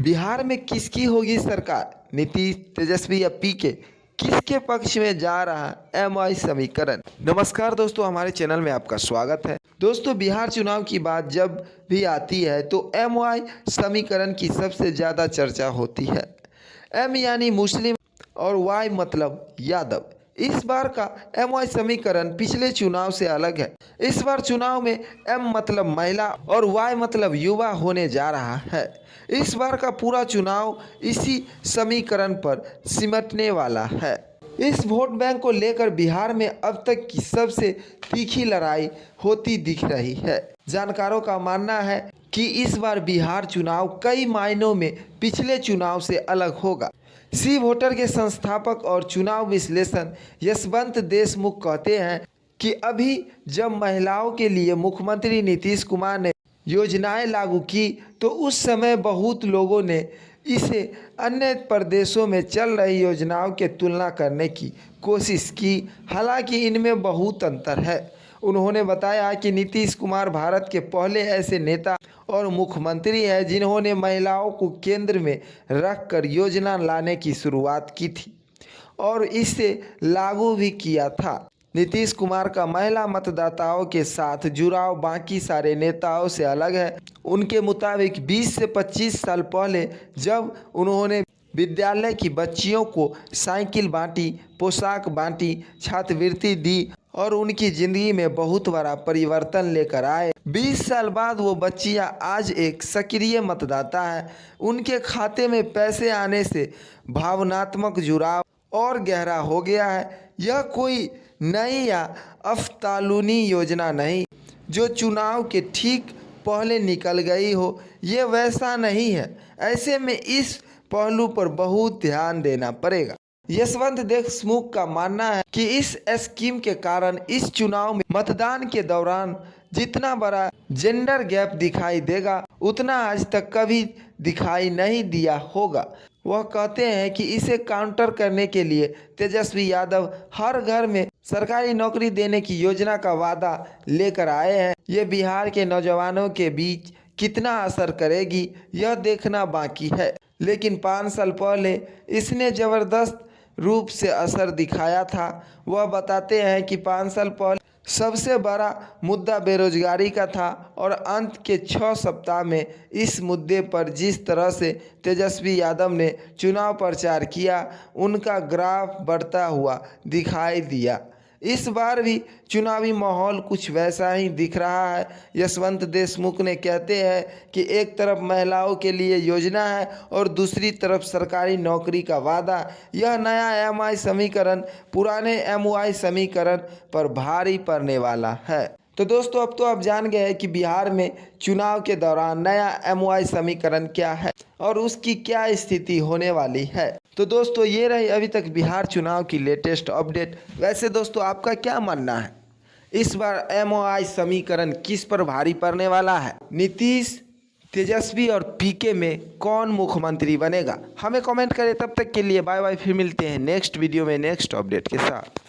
बिहार में किसकी होगी सरकार? नीतीश, तेजस्वी या पीके? किसके पक्ष में जा रहा एमआई समीकरण? नमस्कार दोस्तों, हमारे चैनल में आपका स्वागत है। दोस्तों, बिहार चुनाव की बात जब भी आती है तो एमआई समीकरण की सबसे ज़्यादा चर्चा होती है। एम यानी मुस्लिम और वाई मतलब यादव। इस बार का एमआई समीकरण पिछले चुनाव से अलग है। इस बार चुनाव में एम मतलब महिला और वाई मतलब युवा होने जा रहा है। इस बार का पूरा चुनाव इसी समीकरण पर सिमटने वाला है। इस वोट बैंक को लेकर बिहार में अब तक की सबसे तीखी लड़ाई होती दिख रही है। जानकारों का मानना है कि इस बार बिहार चुनाव कई मायनों में पिछले चुनाव से अलग होगा। सी वोटर के संस्थापक और चुनाव विश्लेषण यशवंत देशमुख कहते हैं कि अभी जब महिलाओं के लिए मुख्यमंत्री नीतीश कुमार ने योजनाएं लागू की तो उस समय बहुत लोगों ने इसे अन्य प्रदेशों में चल रही योजनाओं के तुलना करने की कोशिश की। हालांकि इनमें बहुत अंतर है। उन्होंने बताया कि नीतीश कुमार भारत के पहले ऐसे नेता और मुख्यमंत्री हैं जिन्होंने महिलाओं को केंद्र में रखकर योजना लाने की शुरुआत की थी और इसे लागू भी किया था। नीतीश कुमार का महिला मतदाताओं के साथ जुड़ाव बाकी सारे नेताओं से अलग है। उनके मुताबिक 20 से 25 साल पहले जब उन्होंने विद्यालय की बच्चियों को साइकिल बांटी, पोशाक बांटी, छात्रवृत्ति दी और उनकी ज़िंदगी में बहुत बड़ा परिवर्तन लेकर आए। 20 साल बाद वो बच्चियां आज एक सक्रिय मतदाता है। उनके खाते में पैसे आने से भावनात्मक जुड़ाव और गहरा हो गया है। यह कोई नई या अफतालूनी योजना नहीं जो चुनाव के ठीक पहले निकल गई हो। ये वैसा नहीं है। ऐसे में इस पहलू पर बहुत ध्यान देना पड़ेगा। यशवंत देशमुख का मानना है कि इस स्कीम के कारण इस चुनाव में मतदान के दौरान जितना बड़ा जेंडर गैप दिखाई देगा उतना आज तक कभी दिखाई नहीं दिया होगा। वह कहते हैं कि इसे काउंटर करने के लिए तेजस्वी यादव हर घर में सरकारी नौकरी देने की योजना का वादा लेकर आए हैं। ये बिहार के नौजवानों के बीच कितना असर करेगी यह देखना बाकी है, लेकिन 5 साल पहले इसने ज़बरदस्त रूप से असर दिखाया था। वह बताते हैं कि 5 साल पहले सबसे बड़ा मुद्दा बेरोजगारी का था और अंत के 6 सप्ताह में इस मुद्दे पर जिस तरह से तेजस्वी यादव ने चुनाव प्रचार किया उनका ग्राफ बढ़ता हुआ दिखाई दिया। इस बार भी चुनावी माहौल कुछ वैसा ही दिख रहा है। यशवंत देशमुख ने कहते हैं कि एक तरफ महिलाओं के लिए योजना है और दूसरी तरफ सरकारी नौकरी का वादा। यह नया एमआई समीकरण पुराने एमवाई समीकरण पर भारी पड़ने वाला है। तो दोस्तों, अब तो आप जान गए हैं कि बिहार में चुनाव के दौरान नया एमवाई समीकरण क्या है और उसकी क्या स्थिति होने वाली है। तो दोस्तों, ये रही अभी तक बिहार चुनाव की लेटेस्ट अपडेट। वैसे दोस्तों, आपका क्या मानना है? इस बार एमआई समीकरण किस पर भारी पड़ने वाला है? नीतीश, तेजस्वी और पीके में कौन मुख्यमंत्री बनेगा? हमें कमेंट करें। तब तक के लिए बाय बाय। फिर मिलते हैं नेक्स्ट वीडियो में नेक्स्ट अपडेट के साथ।